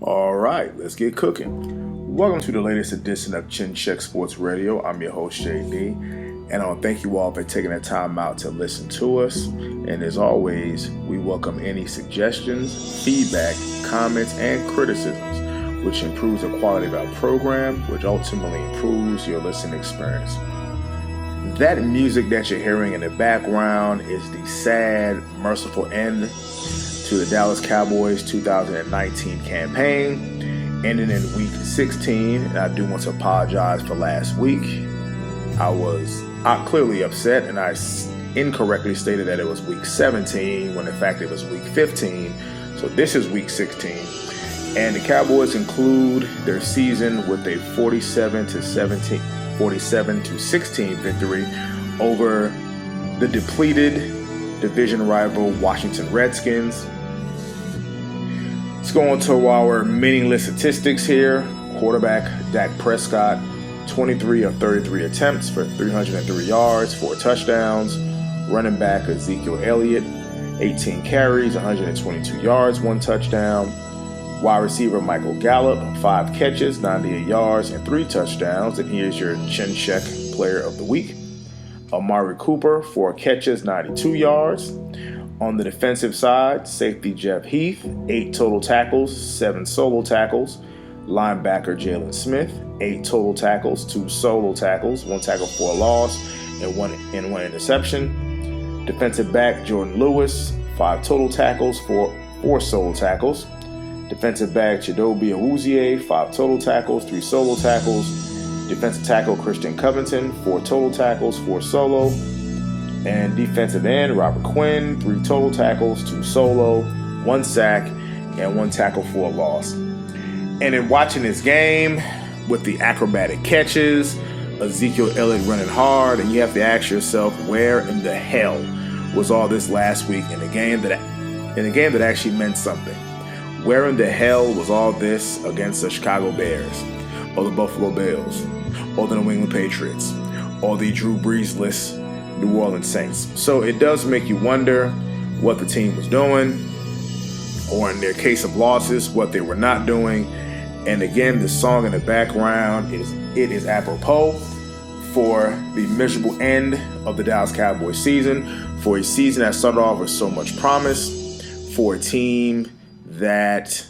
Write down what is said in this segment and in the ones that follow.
All right, let's get cooking. Welcome to the latest edition of Chin Check Sports Radio. I'm your host, JD, and I want to thank you all for taking the time out to listen to us. And as always, we welcome any suggestions, feedback, comments, and criticisms, which improves the quality of our program, which ultimately improves your listening experience. That music that you're hearing in the background is the sad, merciful end to the Dallas Cowboys 2019 campaign, ending in week 16. And I do want to apologize for last week. I was clearly upset, and I incorrectly stated that it was week 17 when in fact it was week 15. So this is week 16. And the Cowboys conclude their season with a 47 to 16 victory over the depleted division rival Washington Redskins. Let's go on to our meaningless statistics here. Quarterback Dak Prescott, 23 of 33 attempts for 303 yards, 4 touchdowns. Running back Ezekiel Elliott, 18 carries, 122 yards, 1 touchdown. Wide receiver Michael Gallup, 5 catches, 98 yards, and 3 touchdowns. And here's your Chin Check Player of the Week. Amari Cooper, 4 catches, 92 yards. On the defensive side, safety Jeff Heath, 8 total tackles, 7 solo tackles. Linebacker Jalen Smith, 8 total tackles, 2 solo tackles, 1 tackle for a loss, and 1 interception. Defensive back Jordan Lewis, 5 total tackles, 4 solo tackles. Defensive back Chidobe Awuzie, 5 total tackles, 3 solo tackles. Defensive tackle Christian Covington, 4 total tackles, 4 solo. And defensive end Robert Quinn, 3 total tackles, 2 solo, 1 sack, and 1 tackle for a loss. And in watching this game with the acrobatic catches, Ezekiel Elliott running hard, and you have to ask yourself, where in the hell was all this last week in a game that actually meant something? Where in the hell was all this against the Chicago Bears, or the Buffalo Bills, or the New England Patriots, or the Drew Brees-less New Orleans Saints? So it does make you wonder what the team was doing, or in their case of losses, what they were not doing. And again, the song in the background is apropos for the miserable end of the Dallas Cowboys season, for a season that started off with so much promise, for a team that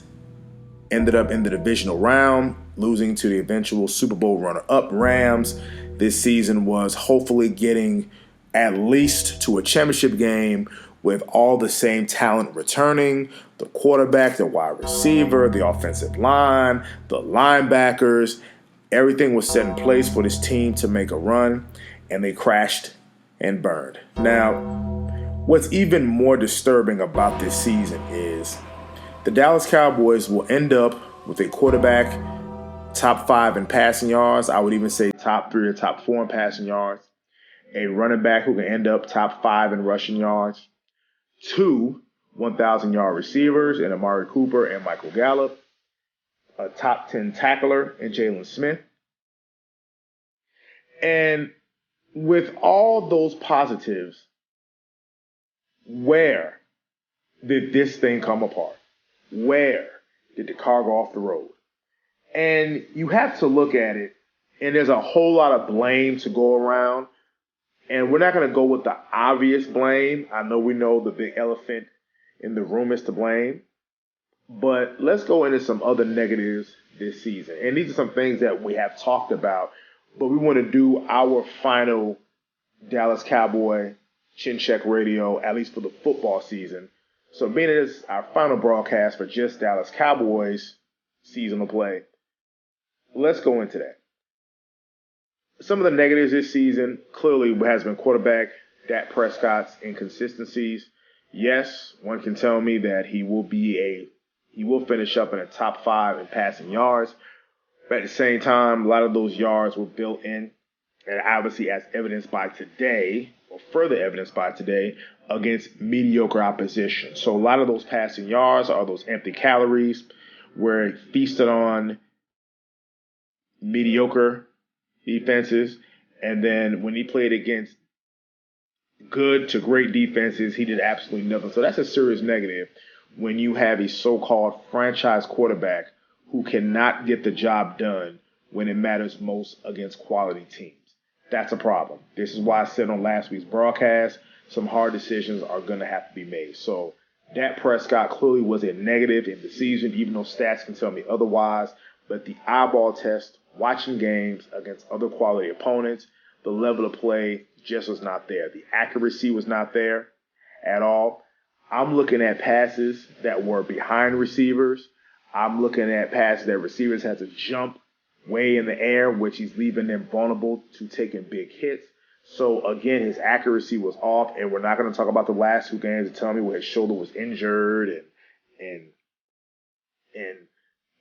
ended up in the divisional round, losing to the eventual Super Bowl runner-up Rams. This season was hopefully getting at least to a championship game with all the same talent returning: the quarterback, the wide receiver, the offensive line, the linebackers. Everything was set in place for this team to make a run, and they crashed and burned. Now, what's even more disturbing about this season is the Dallas Cowboys will end up with a quarterback top 5 in passing yards. I would even say top 3 or top 4 in passing yards. A running back who can end up top 5 in rushing yards. 2 1,000-yard receivers in Amari Cooper and Michael Gallup. A top 10 tackler in Jalen Smith. And with all those positives, where did this thing come apart? Where did the car go off the road? And you have to look at it, and there's a whole lot of blame to go around. And we're not going to go with the obvious blame. I know we know the big elephant in the room is to blame. But let's go into some other negatives this season. And these are some things that we have talked about, but we want to do our final Dallas Cowboy Chin Check Radio, at least for the football season. So being it is our final broadcast for just Dallas Cowboys seasonal play, let's go into that. Some of the negatives this season clearly has been quarterback Dak Prescott's inconsistencies. Yes, one can tell me that he will finish up in the top 5 in passing yards, but at the same time, a lot of those yards were built in, and obviously as evidenced by today, or further evidenced by today, against mediocre opposition. So a lot of those passing yards are those empty calories where he feasted on mediocre defenses, and then when he played against good to great defenses, he did absolutely nothing. So that's a serious negative when you have a so-called franchise quarterback who cannot get the job done when it matters most against quality teams. That's a problem. This is why I said on last week's broadcast, some hard decisions are going to have to be made. So Dak Prescott clearly was a negative in the season, even though stats can tell me otherwise. But the eyeball test, watching games against other quality opponents, the level of play just was not there. The accuracy was not there at all. I'm looking at passes that were behind receivers. I'm looking at passes that receivers had to jump way in the air, which he's leaving them vulnerable to taking big hits. So again, his accuracy was off, and we're not going to talk about the last two games to tell me where his shoulder was injured and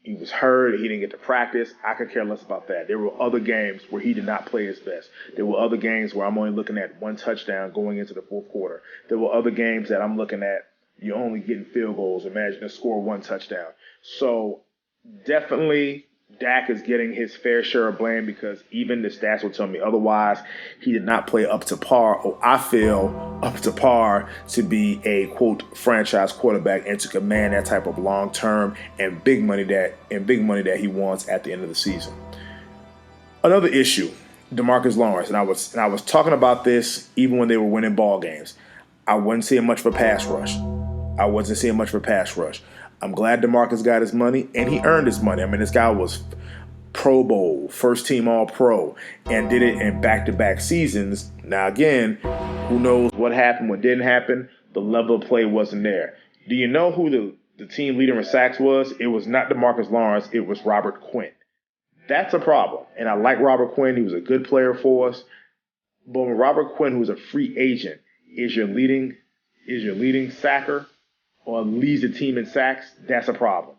he was hurt, he didn't get to practice. I could care less about that. There were other games where he did not play his best. There were other games where I'm only looking at one touchdown going into the fourth quarter. There were other games that I'm looking at, you're only getting field goals. Imagine to score one touchdown. So definitely Dak is getting his fair share of blame because even the stats will tell me otherwise. He did not play up to par, or I feel up to par, to be a quote franchise quarterback and to command that type of long term and big money that he wants at the end of the season. Another issue, DeMarcus Lawrence, and I was talking about this even when they were winning ball games. I wasn't seeing much of a pass rush. I'm glad DeMarcus got his money, and he earned his money. I mean, this guy was Pro Bowl, first team All-Pro, and did it in back-to-back seasons. Now, again, who knows what happened, what didn't happen. The level of play wasn't there. Do you know who the team leader in sacks was? It was not DeMarcus Lawrence. It was Robert Quinn. That's a problem, and I like Robert Quinn. He was a good player for us. But when Robert Quinn, who's a free agent, is your leading sacker, or leads the team in sacks, that's a problem.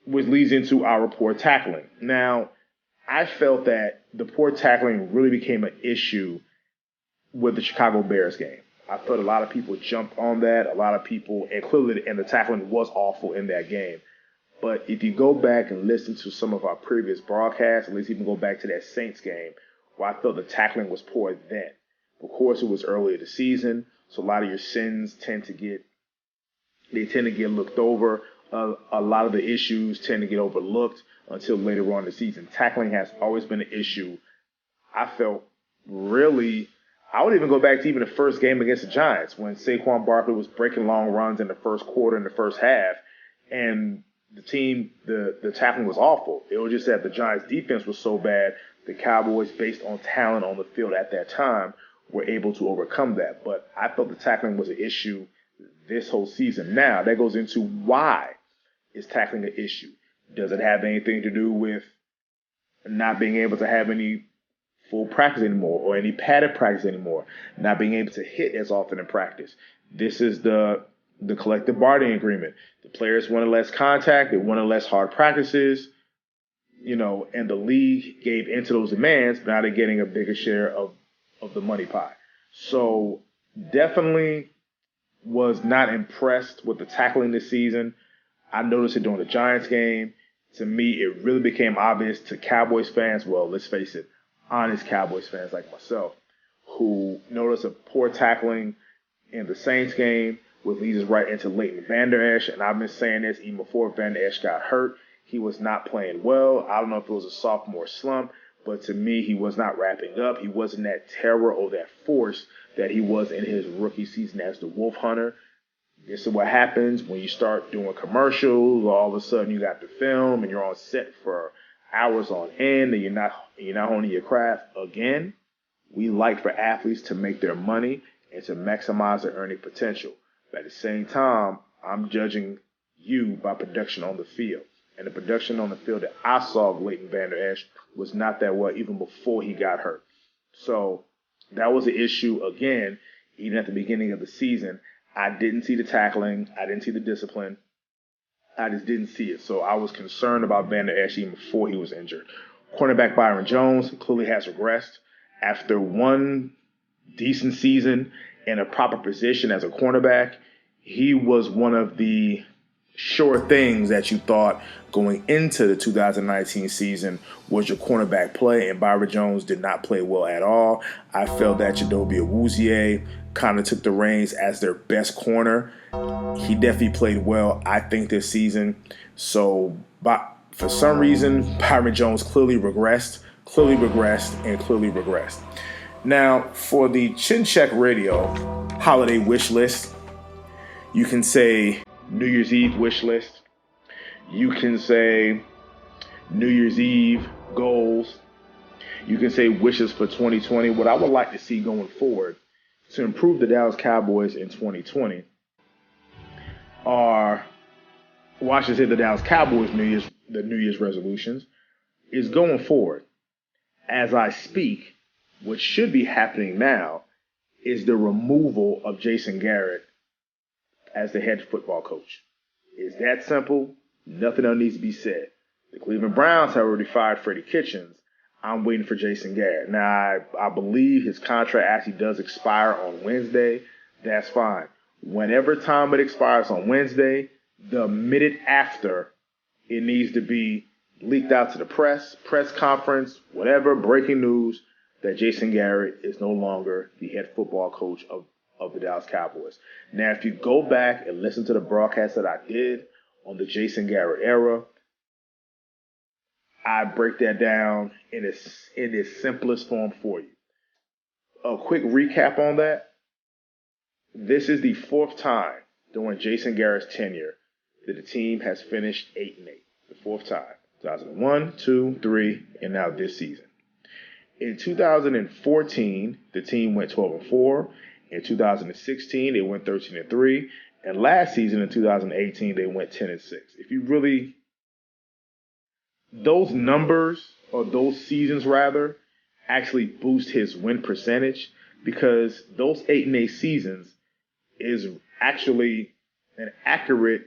Which leads into our poor tackling. Now, I felt that the poor tackling really became an issue with the Chicago Bears game. I felt a lot of people jumped on that. A lot of people, and clearly, and the tackling was awful in that game. But if you go back and listen to some of our previous broadcasts, at least even go back to that Saints game, where I felt the tackling was poor then. Of course, it was early in the season, so a lot of your sins tend to get looked over. A lot of the issues tend to get overlooked until later on in the season. Tackling has always been an issue. I felt really, I would even go back to even the first game against the Giants when Saquon Barkley was breaking long runs in the first quarter, in the first half, and the tackling was awful. It was just that the Giants' defense was so bad, the Cowboys, based on talent on the field at that time, were able to overcome that. But I felt the tackling was an issue this whole season. Now, that goes into why is tackling an issue. Does it have anything to do with not being able to have any full practice anymore or any padded practice anymore, not being able to hit as often in practice? This is the collective bargaining agreement. The players wanted less contact, they wanted less hard practices, and the league gave into those demands, but now they're getting a bigger share of the money pie. So definitely was not impressed with the tackling this season. I noticed it during the Giants game. To me, it really became obvious to Cowboys fans, well, let's face it, honest Cowboys fans like myself, who noticed a poor tackling in the Saints game, which leads us right into Leighton Vander Esch. And I've been saying this even before Vander Esch got hurt. He was not playing well. I don't know if it was a sophomore slump, but to me, he was not wrapping up. He wasn't that terror or that force that he was in his rookie season as the Wolf Hunter. This is what happens when you start doing commercials. All of a sudden, you got the film and you're on set for hours on end, and you're not honing your craft. Again, we like for athletes to make their money and to maximize their earning potential. But at the same time, I'm judging you by production on the field. And the production on the field that I saw of Leighton Vander Esch was not that well even before he got hurt. So that was an issue again, even at the beginning of the season. I didn't see the tackling. I didn't see the discipline. I just didn't see it. So I was concerned about Vander Esch even before he was injured. Cornerback Byron Jones clearly has regressed. After one decent season in a proper position as a cornerback, he was one of the sure things that you thought going into the 2019 season was your cornerback play, and Byron Jones did not play well at all. I felt that Chidobe Awuzie kind of took the reins as their best corner. He definitely played well, I think, this season. So For some reason, Byron Jones clearly regressed, and clearly regressed. Now, for the Chin Check Radio holiday wish list, you can say New Year's Eve wish list. You can say New Year's Eve goals. You can say wishes for 2020. What I would like to see going forward to improve the Dallas Cowboys in 2020 are, well, I should say the Dallas Cowboys New Year's resolutions is going forward. As I speak, what should be happening now is the removal of Jason Garrett as the head football coach. It's that simple. Nothing else needs to be said. The Cleveland Browns have already fired Freddie Kitchens. I'm waiting for Jason Garrett. Now, I believe his contract actually does expire on Wednesday. That's fine. Whenever time it expires on Wednesday, the minute after, it needs to be leaked out to the press conference, whatever, breaking news that Jason Garrett is no longer the head football coach of the Dallas Cowboys. Now, if you go back and listen to the broadcast that I did on the Jason Garrett era, I break that down in its simplest form for you. A quick recap on that. This is the fourth time during Jason Garrett's tenure that the team has finished 8-8. The fourth time. 2001, 2, 3, and now this season. In 2014, the team went 12-4. In 2016, they went 13-3. And last season, in 2018, they went 10-6. If you really, those numbers, or those seasons rather, actually boost his win percentage, because those 8-8 seasons is actually an accurate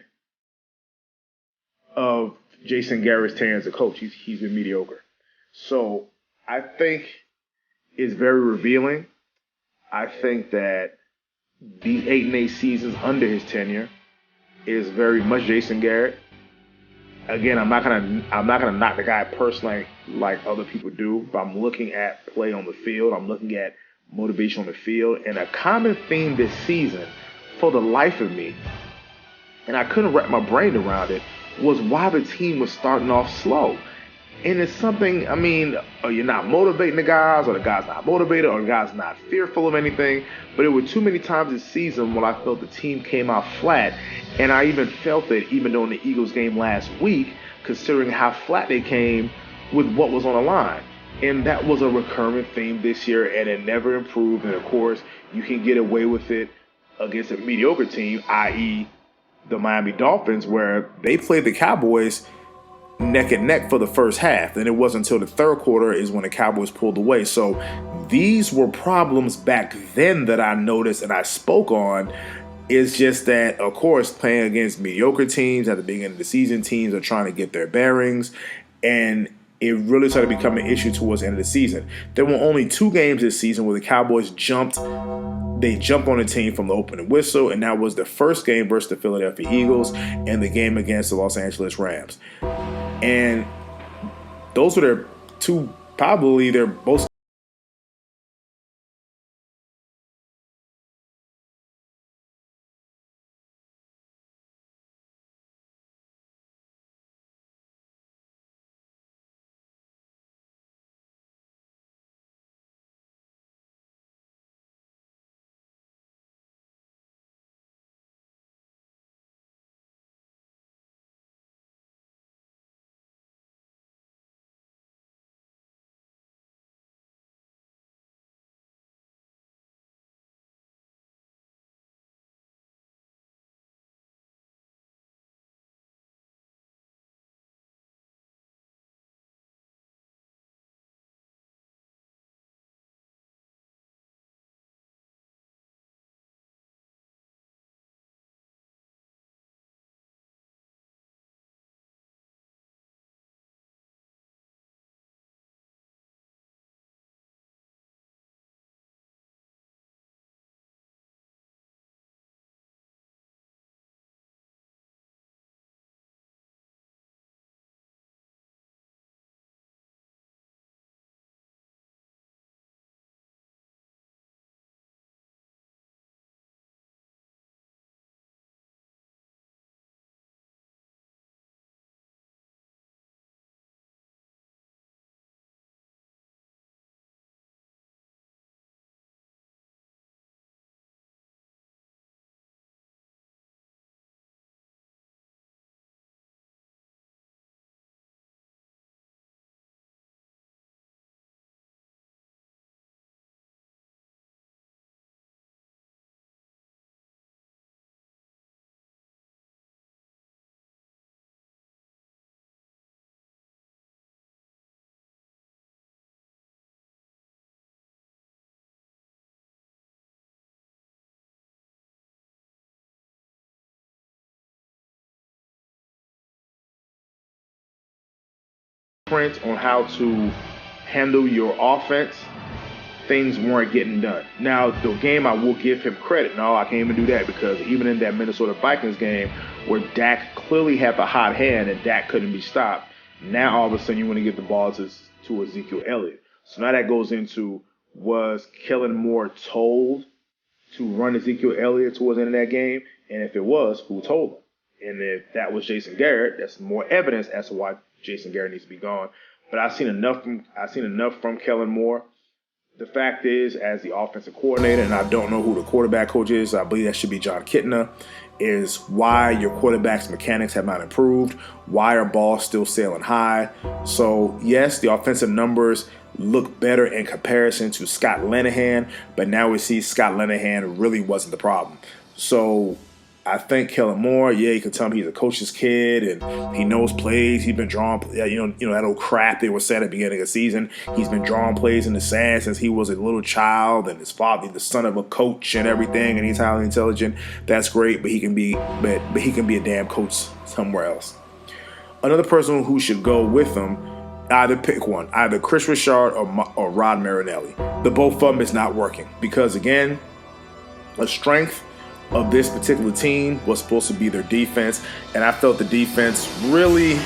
of Jason Garrett's tenure as a coach. He's been mediocre. So I think it's very revealing. I think that these 8-8 seasons under his tenure is very much Jason Garrett. Again, I'm not gonna knock the guy personally like other people do, but I'm looking at play on the field. I'm looking at motivation on the field, and a common theme this season, for the life of me, and I couldn't wrap my brain around it, was why the team was starting off slow. And it's something, I mean, you're not motivating the guys, or the guy's not motivated, or the guy's not fearful of anything. But it were too many times this season when I felt the team came out flat. And I even felt that even during the Eagles game last week, considering how flat they came with what was on the line. And that was a recurring theme this year, and it never improved. And of course, you can get away with it against a mediocre team, i.e., the Miami Dolphins, where they played the Cowboys neck and neck for the first half. And it wasn't until the third quarter is when the Cowboys pulled away. So these were problems back then that I noticed and I spoke on. It's just that, of course, playing against mediocre teams at the beginning of the season, teams are trying to get their bearings. And it really started to become an issue towards the end of the season. There were only 2 games this season where the Cowboys jumped on the team from the opening whistle, and that was the first game versus the Philadelphia Eagles and the game against the Los Angeles Rams. And those were their two, probably their most print on how to handle your offense, things weren't getting done. Now, the game, I will give him credit. No, I can't even do that because even in that Minnesota Vikings game where Dak clearly had the hot hand and Dak couldn't be stopped, now all of a sudden you want to give the ball to Ezekiel Elliott. So now that goes into, was Kellen Moore told to run Ezekiel Elliott towards the end of that game? And if it was, who told him? And if that was Jason Garrett, that's more evidence as to why Jason Garrett needs to be gone. But I've seen enough from Kellen Moore. The fact is, as the offensive coordinator, and I don't know who the quarterback coach is, I believe that should be John Kitna, is why your quarterback's mechanics have not improved. Why are balls still sailing high? So, yes, the offensive numbers look better in comparison to Scott Linehan, but now we see Scott Linehan really wasn't the problem. So I think Kellen Moore, yeah, you can tell him he's a coach's kid and he knows plays. He's been drawing, that old crap they were said at the beginning of the season. He's been drawing plays in the sand since he was a little child, and his father, the son of a coach and everything, and he's highly intelligent. That's great, but he can be a damn coach somewhere else. Another person who should go with him, either pick one, either Chris Richard or Rod Marinelli. The both of them is not working because, again, a strength of this particular team was supposed to be their defense, and I felt the defense really,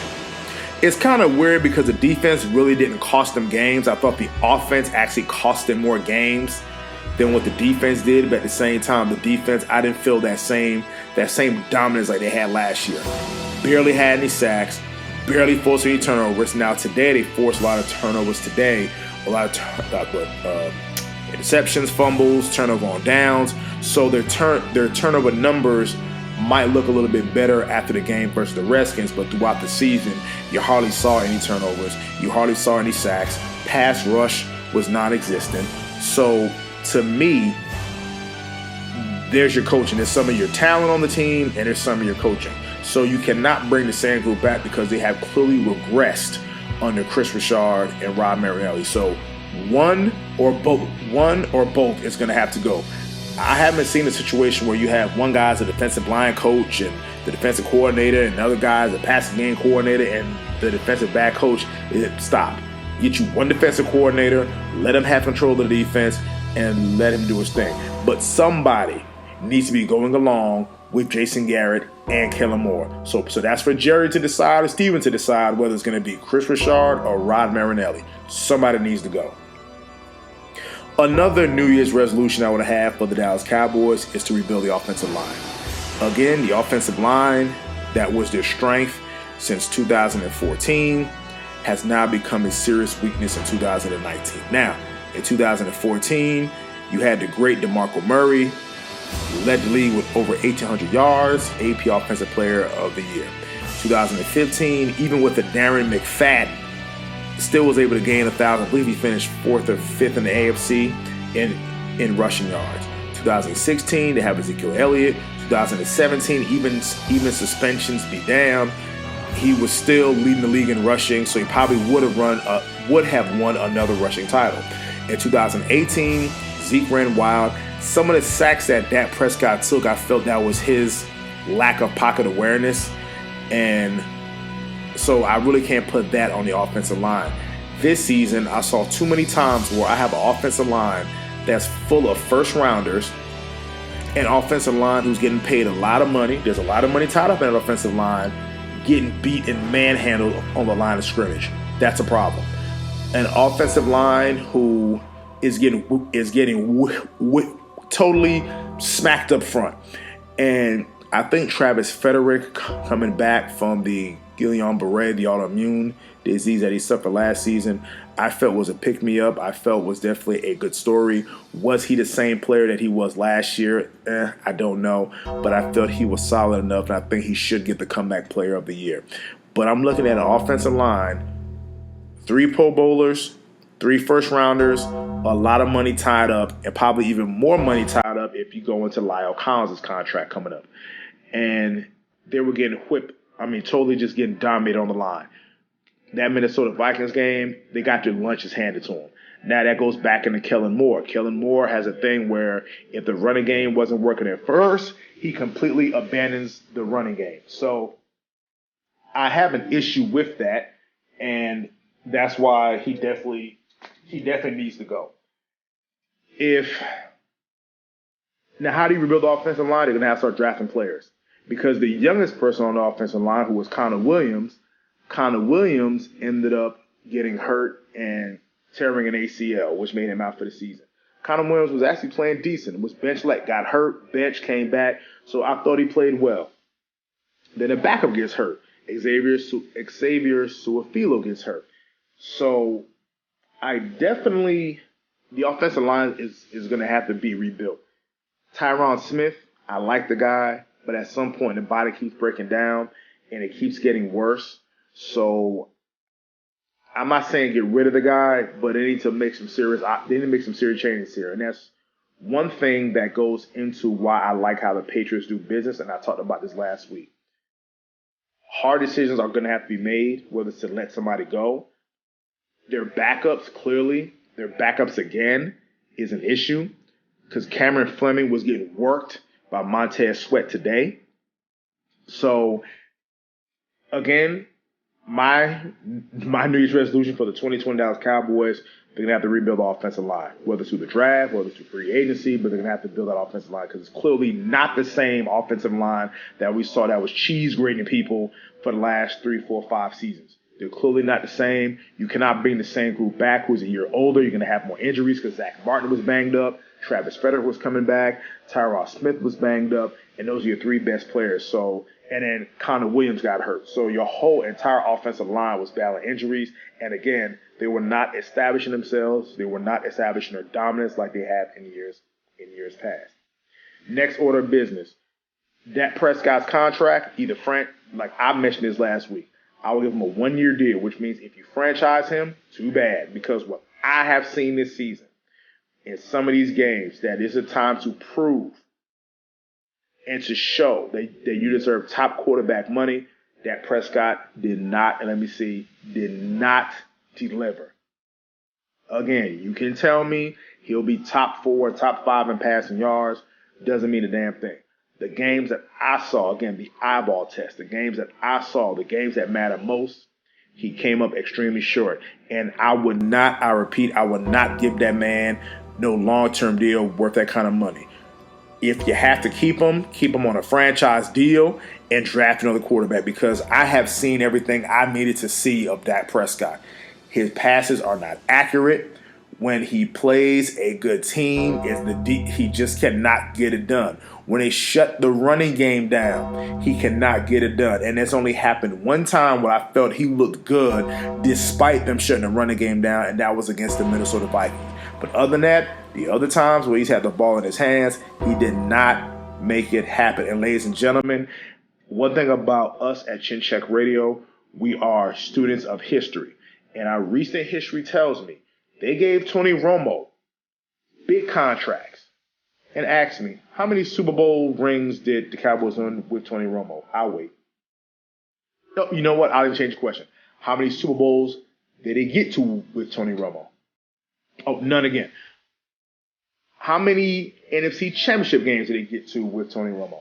it's kind of weird because the defense really didn't cost them games. I thought the offense actually cost them more games than what the defense did, but at the same time, the defense, I didn't feel that same dominance like they had last year. Barely had any sacks, barely forced any turnovers. Now today, they forced a lot of turnovers today, a lot of interceptions, fumbles, turnover on downs. So their turnover numbers might look a little bit better after the game versus the Redskins, but throughout the season, you hardly saw any turnovers. You hardly saw any sacks. Pass rush was non-existent. So to me, there's your coaching. There's some of your talent on the team, and there's some of your coaching. So you cannot bring the same group back because they have clearly regressed under Chris Richard and Rod Marinelli. So one or both is going to have to go. I haven't seen a situation where you have one guy's a defensive line coach and the defensive coordinator, and the other guy's a passing game coordinator and the defensive back coach. Stop. Get you one defensive coordinator, let him have control of the defense, and let him do his thing. But somebody needs to be going along with Jason Garrett and Kellen Moore. So that's for Jerry to decide or Steven to decide whether it's going to be Chris Richard or Rod Marinelli. Somebody needs to go. Another New Year's resolution I want to have for the Dallas Cowboys is to rebuild the offensive line. Again, the offensive line that was their strength since 2014 has now become a serious weakness in 2019. Now, in 2014, you had the great DeMarco Murray, who led the league with over 1,800 yards, AP Offensive Player of the Year. 2015, even with the Darren McFadden, still was able to gain 1,000. I believe he finished 4th or 5th in the AFC in rushing yards. 2016, they have Ezekiel Elliott. 2017, even suspensions be damned, he was still leading the league in rushing, so he probably would have won another rushing title. In 2018, Zeke ran wild. Some of the sacks that Dak Prescott took, I felt that was his lack of pocket awareness, and so I really can't put that on the offensive line. This season, I saw too many times where I have an offensive line that's full of first-rounders, an offensive line who's getting paid a lot of money. There's a lot of money tied up in an offensive line, getting beat and manhandled on the line of scrimmage. That's a problem. An offensive line who is getting totally smacked up front. And I think Travis Frederick coming back from the Guillain-Barré, the autoimmune disease that he suffered last season, I felt was a pick-me-up. I felt was definitely a good story. Was he the same player that he was last year? I don't know. But I felt he was solid enough, and I think he should get the comeback player of the year. But I'm looking at an offensive line, 3 Pro Bowlers, 3 first-rounders, a lot of money tied up, and probably even more money tied up if you go into Lyle Collins' contract coming up. And they were getting whipped. Totally just getting dominated on the line. That Minnesota Vikings game, they got their lunches handed to them. Now that goes back into Kellen Moore. Kellen Moore has a thing where if the running game wasn't working at first, he completely abandons the running game. So I have an issue with that. And That's why he definitely needs to go. If Now, how do you rebuild the offensive line? They're gonna have to start drafting players because the youngest person on the offensive line, who was Connor Williams ended up getting hurt and tearing an ACL, which made him out for the season. Connor Williams was actually playing decent, was bench like got hurt, bench came back, so I thought he played well. Then the backup gets hurt. Xavier Suafilo gets hurt. So I definitely the offensive line is going to have to be rebuilt. Tyron Smith, I like the guy, but at some point the body keeps breaking down and it keeps getting worse. So I'm not saying get rid of the guy, but they need to make some serious changes here, and that's one thing that goes into why I like how the Patriots do business. And I talked about this last week. Hard decisions are going to have to be made, whether it's to let somebody go. Their backups again is an issue because Cameron Fleming was getting worked by Montez Sweat today. So, again, my New Year's resolution for the 2020 Dallas Cowboys, they're going to have to rebuild the offensive line, whether it's through the draft, whether it's through free agency, but they're going to have to build that offensive line because it's clearly not the same offensive line that we saw that was cheese grating people for the last 3, 4, 5 seasons. They're clearly not the same. You cannot bring the same group back who's a year older. You're going to have more injuries because Zach Martin was banged up. Travis Frederick was coming back. Tyron Smith was banged up. And those are your 3 best players. And then Connor Williams got hurt. So your whole entire offensive line was battling injuries. And again, they were not establishing themselves. They were not establishing their dominance like they have in years past. Next order of business. Dak Prescott's contract, like I mentioned this last week, I will give him a 1-year deal, which means if you franchise him, too bad. Because what I have seen this season in some of these games, that is a time to prove and to show that you deserve top quarterback money. Dak Prescott did not deliver. Again, you can tell me he'll be top 4, top 5 in passing yards. Doesn't mean a damn thing. The games that I saw, again, the eyeball test, the games that matter most, he came up extremely short. And I would not give that man no long-term deal worth that kind of money. If you have to keep him on a franchise deal and draft another quarterback, because I have seen everything I needed to see of Dak Prescott. His passes are not accurate. When he plays a good team, he just cannot get it done. When they shut the running game down, he cannot get it done. And that's only happened one time where I felt he looked good despite them shutting the running game down, and that was against the Minnesota Vikings. But other than that, the other times where he's had the ball in his hands, he did not make it happen. And ladies and gentlemen, one thing about us at Chin Check Radio, we are students of history. And our recent history tells me they gave Tony Romo big contracts and asked me, how many Super Bowl rings did the Cowboys win with Tony Romo? I'll wait. No, you know what? I'll even change the question. How many Super Bowls did they get to with Tony Romo? Oh, none again. How many NFC Championship games did they get to with Tony Romo?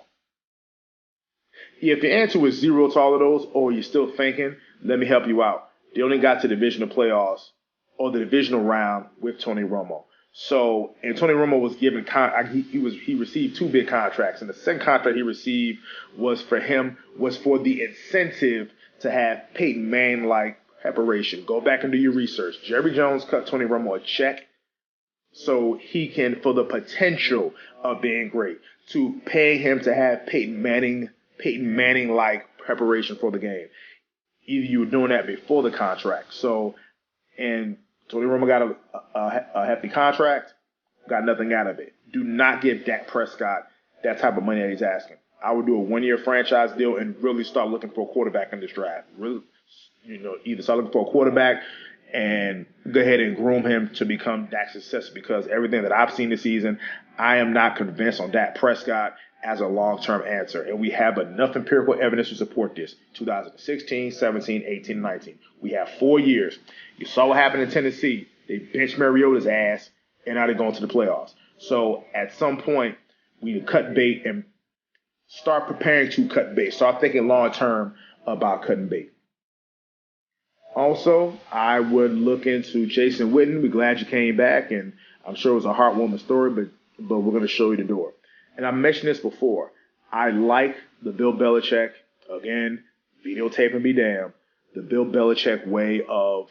If the answer was 0 to all of those, or you're still thinking, let me help you out. They only got to the divisional playoffs or the divisional round with Tony Romo. So, and Tony Romo was given he received 2 big contracts, and the second contract he received was for the incentive to have Peyton Manning-like preparation. Go back and do your research. Jerry Jones cut Tony Romo a check so he can, for the potential of being great, to pay him to have Peyton Manning-like preparation for the game. Either you were doing that before the contract. So, and Tony Romo got a hefty contract, got nothing out of it. Do not give Dak Prescott that type of money that he's asking. I would do a 1-year franchise deal and really start looking for a quarterback in this draft. Really, either start looking for a quarterback and go ahead and groom him to become Dak's successor, because everything that I've seen this season, I am not convinced on Dak Prescott as a long-term answer. And we have enough empirical evidence to support this. 2016, 17, 18, 19. We have 4 years. You saw what happened in Tennessee. They benched Mariota's ass, and now they're going to the playoffs. So at some point, we need to cut bait and start preparing to cut bait. Start thinking long-term about cutting bait. Also, I would look into Jason Witten. We're glad you came back, and I'm sure it was a heartwarming story, but we're going to show you the door. And I mentioned this before. I like the Bill Belichick, again, videotape be damned, the Bill Belichick way of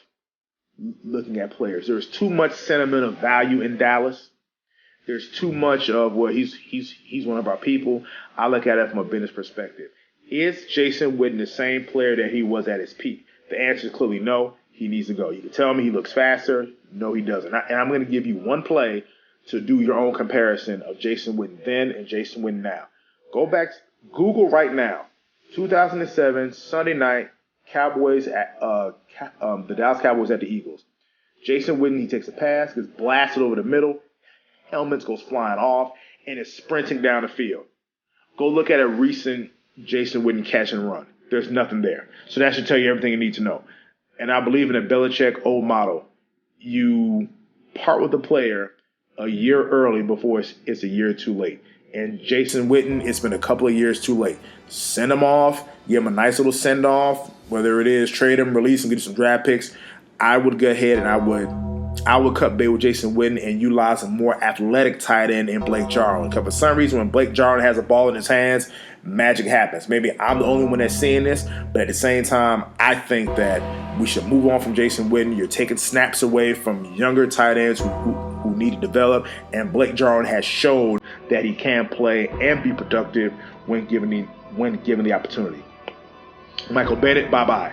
looking at players. There's too much sentimental value in Dallas. There's too much of, well, he's one of our people. I look at it from a business perspective. Is Jason Witten the same player that he was at his peak? The answer is clearly no. He needs to go. You can tell me he looks faster. No, he doesn't. And I'm going to give you one play to do your own comparison of Jason Witten then and Jason Witten now. Go back, Google right now. 2007 Sunday night, Cowboys at the Dallas Cowboys at the Eagles. Jason Witten, he takes a pass, gets blasted over the middle, helmets goes flying off, and is sprinting down the field. Go look at a recent Jason Witten catch and run. There's nothing there. So that should tell you everything you need to know. And I believe in a Belichick old model. You part with the player a year early before it's a year too late. And Jason Witten, it's been a couple of years too late. Send him off, give him a nice little send-off, whether it is trade him, release him, get some draft picks. I would go ahead and I would cut bait with Jason Witten and utilize a more athletic tight end in Blake Jarwin. Because for some reason, when Blake Jarwin has a ball in his hands, magic happens. Maybe I'm the only one that's seeing this, but at the same time, I think that we should move on from Jason Witten. You're taking snaps away from younger tight ends who need to develop, and Blake Jarwin has showed that he can play and be productive when given the opportunity. Michael Bennett, bye-bye.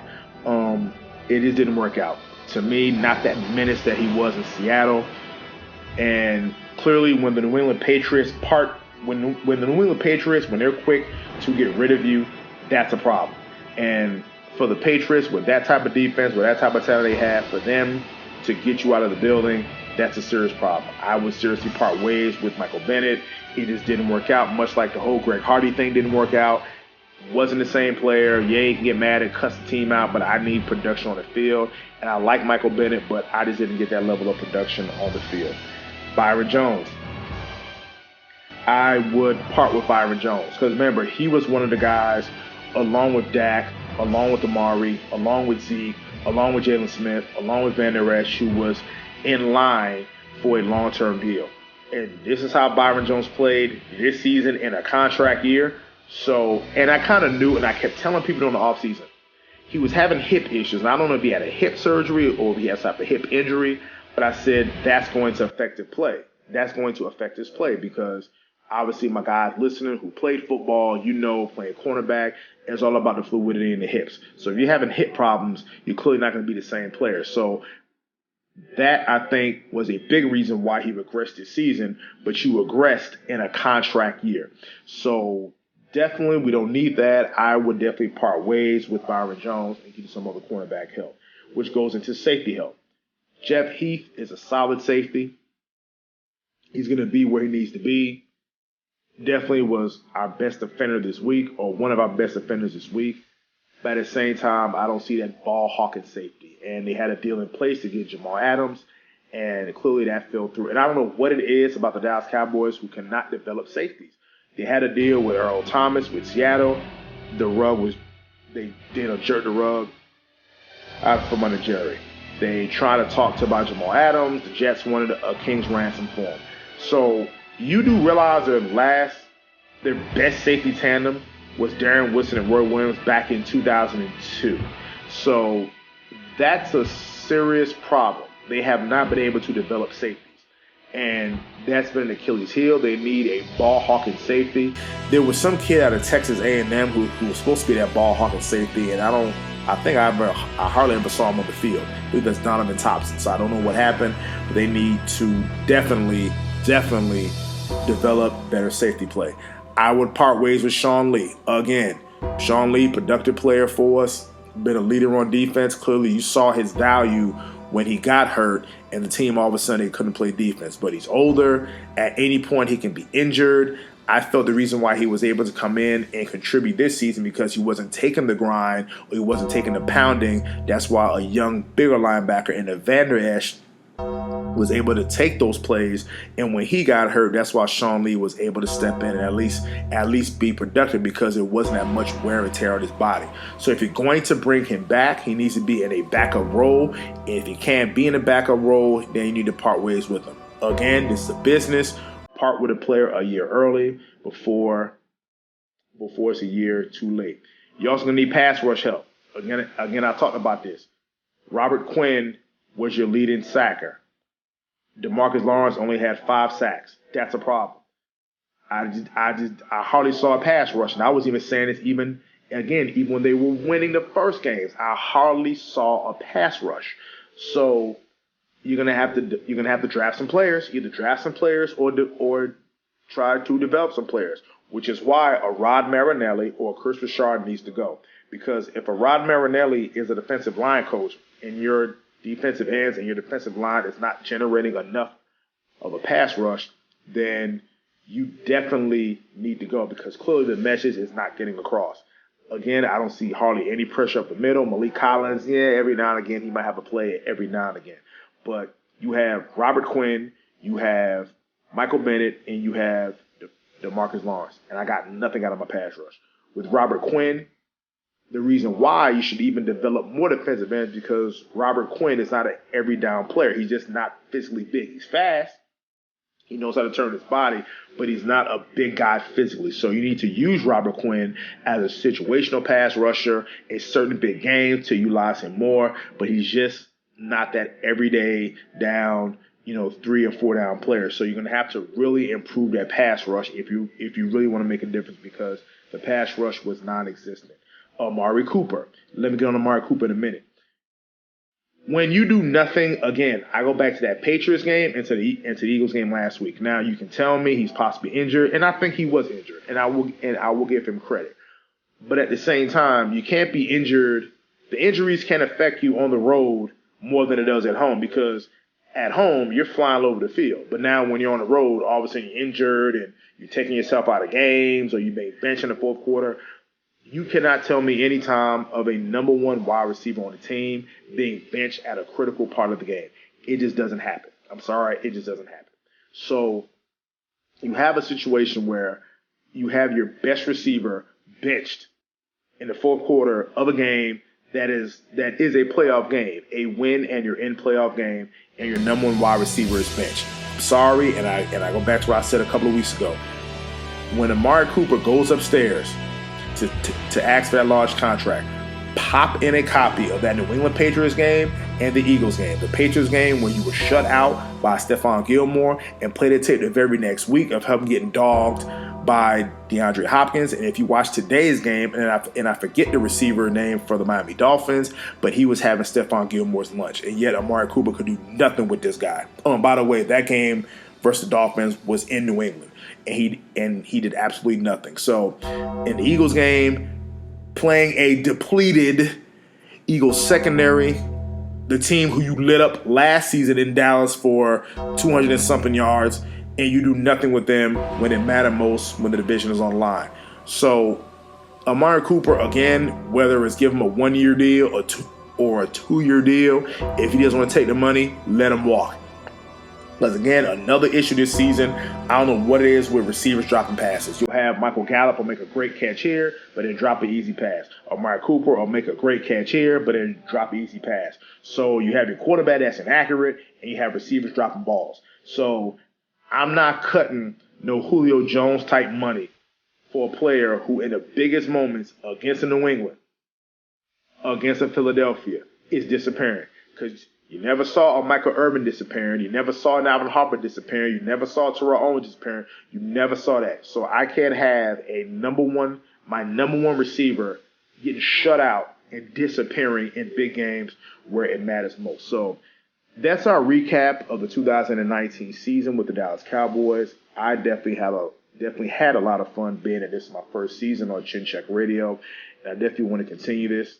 It just didn't work out. To me, not that menace that he was in Seattle. And clearly, when the New England Patriots when the New England Patriots, when they're quick to get rid of you, that's a problem. And for the Patriots, with that type of defense, with that type of talent they have, for them to get you out of the building, that's a serious problem. I would seriously part ways with Michael Bennett. It just didn't work out, much like the whole Greg Hardy thing didn't work out. Wasn't the same player. Yeah, you can get mad and cuss the team out, but I need production on the field. And I like Michael Bennett, but I just didn't get that level of production on the field. Byron Jones. I would part with Byron Jones because remember, he was one of the guys, along with Dak, along with Amari, along with Zeke, along with Jalen Smith, along with Van Der Esch, who was in line for a long-term deal. And this is how Byron Jones played this season in a contract year. So, and I kind of knew, and I kept telling people during the offseason, he was having hip issues. And I don't know if he had a hip surgery or if he has a hip injury, but I said that's going to affect his play. That's going to affect his play because obviously my guys listening who played football, playing cornerback, it's all about the fluidity in the hips. So if you're having hip problems, you're clearly not going to be the same player. So that, I think, was a big reason why he regressed this season, but you regressed in a contract year. So definitely, we don't need that. I would definitely part ways with Byron Jones and get some other cornerback help, which goes into safety help. Jeff Heath is a solid safety. He's going to be where he needs to be. Definitely was our best defender this week, or one of our best defenders this week. But at the same time, I don't see that ball hawking safety. And they had a deal in place to get Jamal Adams, and clearly that fell through. And I don't know what it is about the Dallas Cowboys who cannot develop safeties. They had a deal with Earl Thomas with Seattle. They jerked the rug out from under Jerry. They tried to talk to about Jamal Adams. The Jets wanted a king's ransom for him. So you do realize their best safety tandem was Darren Woodson and Roy Williams back in 2002. So that's a serious problem. They have not been able to develop safeties. And that's been an Achilles heel. They need a ball-hawking safety. There was some kid out of Texas A&M who was supposed to be that ball-hawking safety, and I hardly ever saw him on the field. I believe that's Donovan Thompson. So I don't know what happened, but they need to definitely develop better safety play. I would part ways with Sean Lee. Again, Sean Lee, productive player for us, been a leader on defense. Clearly, you saw his value when he got hurt and the team all of a sudden couldn't play defense. But he's older. At any point, he can be injured. I felt the reason why he was able to come in and contribute this season because he wasn't taking the grind or he wasn't taking the pounding. That's why a young, bigger linebacker in the Van Der Esch was able to take those plays, and when he got hurt, that's why Sean Lee was able to step in and at least be productive, because it wasn't that much wear and tear on his body. So if you're going to bring him back, he needs to be in a backup role. And if he can't be in a backup role, then you need to part ways with him. Again, this is a business. Part with a player a year early before it's a year too late. You're also gonna need pass rush help. Again, I talked about this. Robert Quinn was your leading sacker. DeMarcus Lawrence only had 5 sacks. That's a problem. I hardly saw a pass rush, and I was even saying this even when they were winning the first games. I hardly saw a pass rush. So you're gonna have to draft some players. Either draft some players or try to develop some players. Which is why a Rod Marinelli or Chris Richard needs to go. Because if a Rod Marinelli is a defensive line coach and your defensive ends and your defensive line is not generating enough of a pass rush, then you definitely need to go, because clearly the message is not getting across. Again, I don't see hardly any pressure up the middle. Malik Collins, every now and again he might have a play every now and again. But you have Robert Quinn, you have Michael Bennett, and you have DeMarcus Lawrence, and I got nothing out of my pass rush. With Robert Quinn, the reason why you should even develop more defensive ends, because Robert Quinn is not an every down player. He's just not physically big. He's fast. He knows how to turn his body, but he's not a big guy physically. So you need to use Robert Quinn as a situational pass rusher in certain big games to utilize him more, but he's just not that everyday down 3 or 4 down players. So you're going to have to really improve that pass rush if you really want to make a difference, because the pass rush was non-existent. Amari Cooper. Let me get on Amari Cooper in a minute. When you do nothing, again, I go back to that Patriots game and to the Eagles game last week. Now you can tell me he's possibly injured, and I think he was injured, and I will give him credit. But at the same time, you can't be injured. The injuries can affect you on the road more than it does at home, because at home, you're flying all over the field. But now when you're on the road, all of a sudden you're injured and you're taking yourself out of games, or you may bench in the fourth quarter. You cannot tell me any time of a number one wide receiver on the team being benched at a critical part of the game. It just doesn't happen. I'm sorry, it just doesn't happen. So you have a situation where you have your best receiver benched in the fourth quarter of a game that is a playoff game, a win and you're in playoff game, and your number one wide receiver is benched. I'm sorry, and I go back to what I said a couple of weeks ago. When Amari Cooper goes upstairs to ask for that large contract, pop in a copy of that New England Patriots game and the Eagles game. The Patriots game when you were shut out by Stephon Gilmore, and play the tape the very next week of him getting dogged by DeAndre Hopkins. And if you watch today's game, and I forget the receiver name for the Miami Dolphins, but he was having Stephon Gilmore's lunch, and yet Amari Cooper could do nothing with this guy. Oh, and by the way, that game versus the Dolphins was in New England, and he did absolutely nothing. So in the Eagles game, playing a depleted Eagles secondary, the team who you lit up last season in Dallas for 200 and something yards, and you do nothing with them when it mattered most, when the division is on the line. So Amari Cooper, again, whether it's give him a 1-year deal or a 2-year deal, if he doesn't want to take the money, let him walk. Because again, another issue this season, I don't know what it is with receivers dropping passes. You'll have Michael Gallup will make a great catch here, but then drop an easy pass. Amari Cooper will make a great catch here, but then drop an easy pass. So you have your quarterback that's inaccurate, and you have receivers dropping balls. So I'm not cutting no Julio Jones type money for a player who in the biggest moments against the New England, against a Philadelphia, is disappearing. Because you never saw a Michael Irvin disappearing. You never saw an Alvin Harper disappearing. You never saw Terrell Owens disappearing. You never saw that. So I can't have my number one receiver getting shut out and disappearing in big games where it matters most. So that's our recap of the 2019 season with the Dallas Cowboys. I definitely had a lot of fun being in this is my first season on Chin Check Radio, and I definitely want to continue this.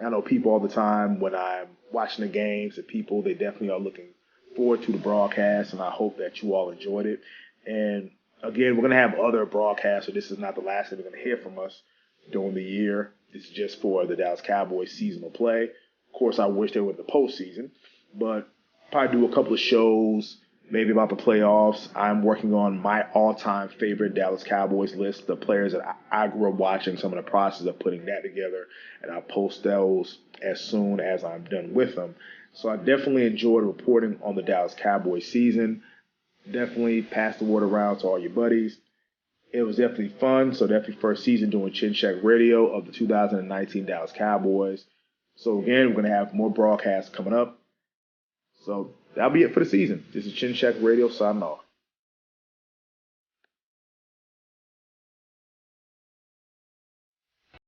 I know people all the time when I'm watching the games, the people, they definitely are looking forward to the broadcast, and I hope that you all enjoyed it. And again, we're going to have other broadcasts, so this is not the last thing you're going to hear from us during the year. This is just for the Dallas Cowboys seasonal play. Of course, I wish they were in the postseason, but Probably do a couple of shows, maybe about the playoffs. I'm working on my all-time favorite Dallas Cowboys list, the players that I grew up watching, some of the process of putting that together, and I'll post those as soon as I'm done with them. So I definitely enjoyed reporting on the Dallas Cowboys season. Definitely pass the word around to all your buddies. It was definitely fun. So definitely first season doing Chin Check Radio of the 2019 Dallas Cowboys. So again, we're going to have more broadcasts coming up. So that'll be it for the season. This is Chin Check Radio signing off.